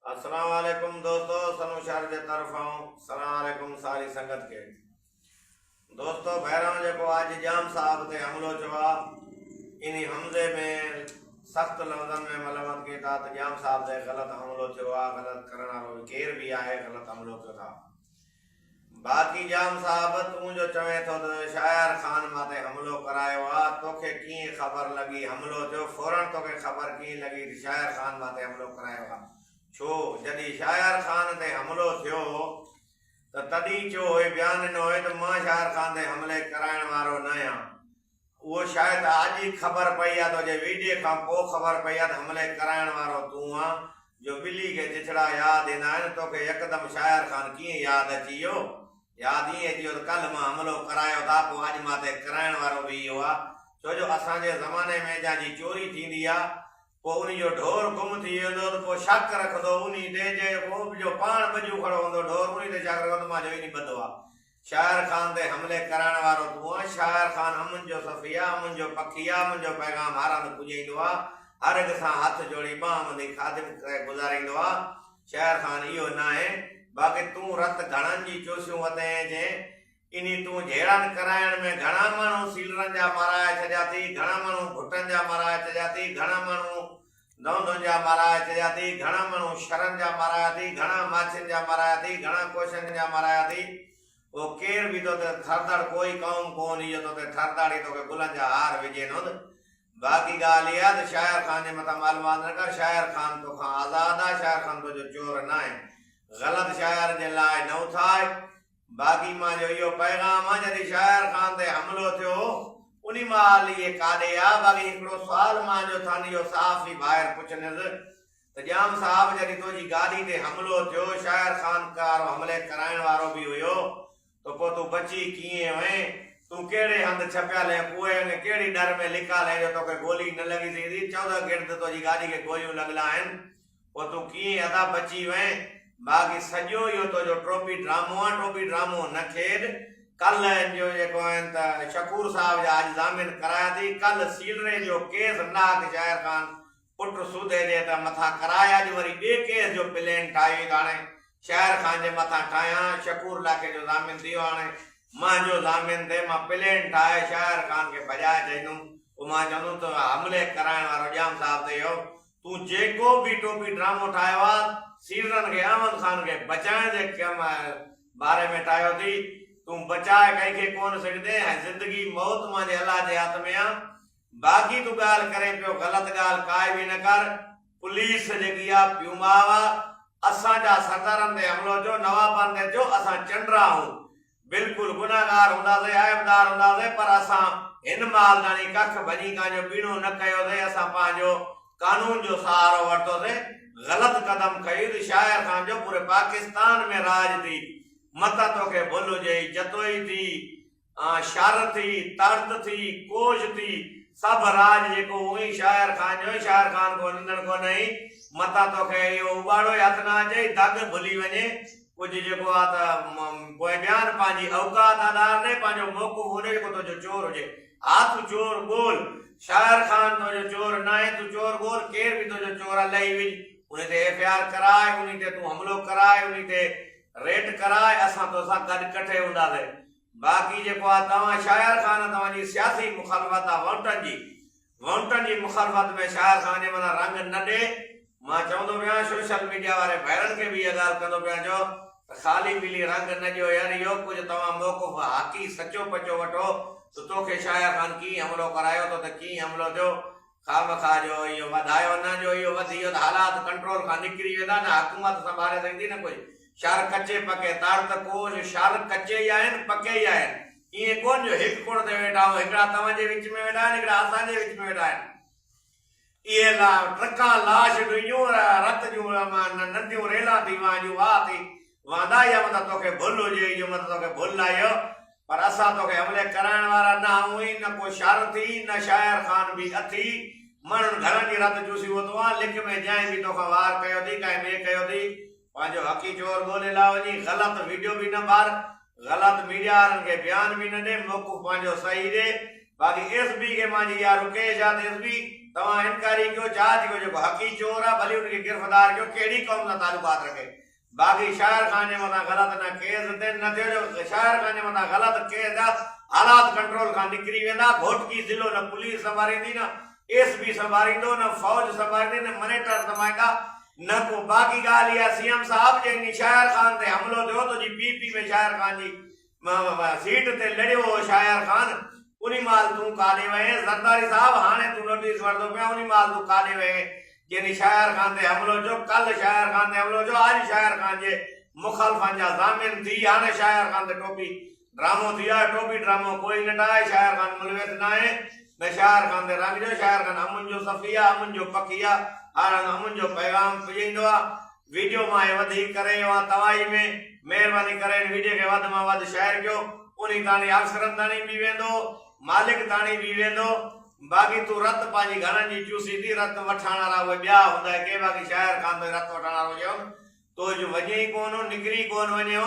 अस्सलाम वालेकुम दोस्तों, सनु शहर के तरफों सलाम वालेकुम सारी संगत के दोस्तों। बहरां जो आज जाम साहब ते हमलो चवा इन हमले में सख्त लफ्ज़न में मलमत की था। जाम साहब ते गलत हमलो चवा, गलत करना केर भी आए गलत हमलो क्यों था। बाकी जाम साहब तू जो चवे तो शायर खान माते हमलो करायो आ, तोखे की खबर लगी हमलो जो फौरन तोखे खबर की लगी शायर खान माते हमलो करायो आ। छो जदी शायर खान ते हमलो थियो तो तदी चो होए बयान न होए तो मां शायर खान ते हमले कराइण वारो न आहियां। वो शायद आज ही खबर पई आ, तो जे वीडियो का पो खबर पई आ तो हमले कराइण वारो तू आ। जो बिल्ली के चिछड़ा याद ईंदा आहिनि, तोखे यकदम शायर खान कीअं याद अची वियो। याद ईअं अची वियो त कल मां हमलो करायो था, पोइ अॼु मां ते कराइण वारो बि इहो आहे। छो जो असांजे ज़माने में जंहिंजी चोरी थींदी आहे पोइ उन जो ढोर गुम थी वेंदो त पोइ शक रखंदो उन ते जो पाण बजू खड़ो हूंदो ढोर उन ते शक रखंदो मां जो ई ॿधो आहे। शायर खान ते हमले कराइण वारो तूं आहे। शायर खान अमन जो सफ़ी आहे, अमन जो पखी आहे, मुंहिंजो पैगाम हार हंधि पुॼाईंदो आहे, हर हिक सां हथ जोड़ी ॿाह मंदी ख़ादिम करे गुज़ारींदो आहे। शायर खान इहो न आहे। बाक़ी तूं रत घणनि जी चोसियूं वधाए जे इन तूं जहिड़नि कराइण में घणा माण्हू सीलरनि जा माराए छॾिया थी, घणा माण्हू घुटनि जा माराए छॾिया थी, घणा माण्हू दौंदुनि जा माराए छॾिया थी, घणा माण्हू शरनि जा माराया थी, घणा माछियुनि जा माराया थी, घणा कोशनि जा माराया थी। वो केर भी तो थरदड़ कोई कौम कोन इहो तो थरदड़ तोखे गुलनि जा हार विझे न। बाक़ी ॻाल्हि इहा त शायर खान जे मथां मालूमात न कर। शायर खान तोखां आज़ाद आहे, शायर खान तुंहिंजो चोर न आहे। गलत शायर जे लाइ न उथाए। बाक़ी मां जो इहो पैगाम आहे, जॾहिं शायर खान ते हमलो थियो उन महिल इहे काॾे आहे। बाक़ी हिकिड़ो सुवाल मां जो थानी इहो साफ़ ई ॿाहिरि पुछंदुसि त जाम साहब जॾहिं तुंहिंजी गाॾी ते हमलो थियो, शायर खान वारो हमले कराइण वारो बि हुयो, तो पोइ तूं बची कीअं वएं? तूं कहिड़े हंधि छपियल ऐं कुएं में कहिड़ी डर में लिकाल है जो तोखे गोली न लॻी थी? 14 गिर्द तुंहिंजी गाॾी खे गोलियूं लॻल आहिनि, पोइ तूं कीअं अदा बची वएं? बाक़ी सॼो इहो तुंहिंजो टोपी ड्रामो आहे। टोपी ड्रामो न खेॾ। कल जो जेको आहिनि त शकूर साहब जा अॼु ज़ामिन कराया थी, कल सीलरे जो केस नाक शायर खान पुट सूदे जे त मथां कराया, अॼु वरी ॿिए केस जो प्लेन ठाही। हाणे शायर खान जे मथां ठाहियां, शकूर लाखे जो ज़ामिन थियो, हाणे मां जो ज़ामिन थिए मां प्लेन ठाहे शायर खान खे भॼाए चईंदुमि। पोइ मां चवंदुमि त हमले कराइण वारो जाम साहब ते इहो तूं जेको बि टोपी ड्रामो ठाहियो आहे, सीलरनि खे अहमद खान खे बचाइण जे कम बारे में ठाहियो थी, तूं बचाए कंहिंखे कोन सघंदे। ऐं ज़िंदगी मौत मुंहिंजे अलाह जे हथ में आहे। बाक़ी तूं ॻाल्हि करे पियो ग़लति ॻाल्हि काई बि न कर। पुलिस जेकी आहे प्यूमाव आहे, असांजा सरदारनि ते हमलो थियो, नवाबनि ते थियो, असां चंडरा आहियूं, बिल्कुलु गुनाहगार हूंदासीं, आइबदार हूंदासीं, पर असां हिन महिल ताणी कख भञी पंहिंजो बीणो न कयोसीं। असां पंहिंजो कानून जो सहारो वरितोसीं। ग़लति कदम कई। शायर खान जो पूरे पाकिस्तान में राज थी, मत तोखे भुल हुजे, जतोई थी, शर थी, तर्द थी, कोश थी, सभु राज जेको उहो शायर खान जो। शायर खान को निंदड़ को नहीं, मता तोखे इहो उबाड़ो हथ न अचे, दग भुली वञे। कुझु जेको आहे त पोइ बयान पंहिंजी औकात आधार ने पंहिंजो मौक़ुफ़ हुजे जेको तुंहिंजो चोर हुजे। हा तूं चोर ॻोल्ह, शायर खान तुंहिंजो चोर न आहे, तूं चोर ॻोल्ह, केर बि तुंहिंजो चोर लही विझ, उन ते FIR कराए, उन ते तूं हमलो कराए, उन ते रेड कराए, असां तोसां गॾु कठे हूंदासीं। बाक़ी जेको आहे तव्हां शायर खान तव्हांजी सियासी मुखालफ़त आहे, वोटनि जी मुखालफ़त में शायर खान जे मथां रंग न ॾे। मां चवंदो पिया सोशल मीडिया वारे भाइरनि खे बि इहा ॻाल्हि कंदो पिया जो ख़ाली पीली रंग न ॾियो यार। इहो कुझु तव्हां मौक़ुफ़ हक़ी सचो पचो वठो त तोखे शायर खान कीअं हमलो करायो थो, त कीअं हमलो थियो। खामखा जो इहो वधायो न, जो इहो वधी वियो त हालात कंट्रोल खां निकिरी वेंदा न, हुकूमत संभाले सघंदी न कोई। शर कचे पके तार त कोश शर कचे ई आहिनि, पके ई आहिनि। ईअं कोन जो हिकु कोण ते वेठा आहियूं, हिकिड़ा तव्हांजे विच में वेठा आहिनि, हिकिड़ा असांजे विच में वेठा आहिनि। इहे ट्रकां लाश ॾुइयूं रत जूं नंढियूं रेलां थी वांदियूं वाह थी वांदा, या मतिलबु तोखे भुल हुजे, इहो मतिलबु तोखे भुल आहे इहो। पर असां तोखे हमले कराइण वारा न आहियूं ई, न को शर थी, न शायर खान बि अथी। माण्हुनि घरनि जी रत चूसी वरितो आहे, लिख में जंहिं बि तोखां वार कयो थी, कंहिं ॿिए कयो थी, पंहिंजो हक़ी चोर ॻोल्हे ला वञी। ग़लति वीडियो बि न बार, ग़लति मीडिया वारनि खे बयान बि न ॾे, मौक़ुफ़ पंहिंजो सही ॾे। बाक़ी SB के मांजी यार रुकेश आहे, SB तव्हां इनकारी कयो जांच कयो जेको हकी चोर आहे भली उनखे गिरफ़्तार कयो कहिड़ी क़ौम सां तालुकात रखे बाक़ी शाहिर ख़ान जे मथां ग़लति न केस न थियो जो शाहिर ख़ान जे मथां ग़लति केस आहे हालात कंट्रोल खां निकिरी वेंदा घोटकी ज़िलो न पुलिस संभालींदी न एसपी संभालींदो न फौज संभालींदी न मॉनिटर संभालींदा न को बाक़ी ॻाल्हि इहा सीएम साहब जे शाहिर ख़ान ते हमिलो थियो तुंहिंजी पीपी में शाहिर ख़ान जी सीट ते लड़ियो हो शाहिर ख़ान उनी माल तूं काॾे वएं ज़रदारी साहब हाणे तूं नोटिस वठंदो पिया उनी माल तूं काॾे वएं जंहिं शाहिर ख़ान ते हमिलो थियो कल शाहिर ख़ान ते हमिलो थियो अॼु शाहिर ख़ान जे मुखालफ़नि जा ज़ामिन थी हाणे शाहिर ख़ान ते टोपी ड्रामो थी आहे टोपी ड्रामो कोई न ठाहे शाहिर ख़ान मुलविस न आहे न शाहिर ख़ान ते रंग जो शाहिर ख़ान अमुन जो सफ़ी आहे अमुन जो पकी आहे हाणे अमुन जो पैगाम पुॼाईंदो आहे वीडियो मां वधीक करे तवाई में महिरबानी करे वीडियो खे वधि मां वधि शेयर कयो उन ताणी अफ़सरनि ताणी बि वेंदो मालिक ताणी बि वेंदो बाक़ी तूं रत पंहिंजी घरनि जी चूसी थी रत वठण वारा उहे ॿिया हूंदा के बाक़ी शाहिर ख़ान तो रत वठण वारो हुजे तो जो वञे ई कोन निकिरी कोन वञे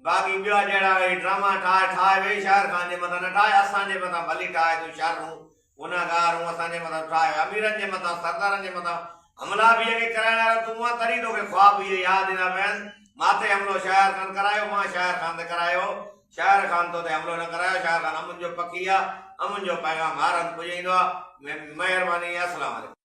बाक़ी ॿिया जहिड़ा वरी ड्रामा ठाहे वेही शाहिर ख़ान जे मथां न ठाहे असांजे मथां भली ठाहे तूं शर्मूं गुनाहगार हूं असांजे मथां ठाहे अमीरनि जे मथां सरदारनि जे मथां हमला बि अॻे कराइण वारा तूं आहे तॾहिं तोखे ख़्वाब इहे यादि ईंदा पिया आहिनि माथे हमलो शाहिर ख़ान करायो मां शाहिर ख़ान ते करायो शाहिर ख़ान तो ते हमलो न करायो शाहिर ख़ान अमुन जो पकी आहे अमुन जो पैगाम हारनि पुॼाईंदो आहे महिरबानी अस्सलाम वालेकुम।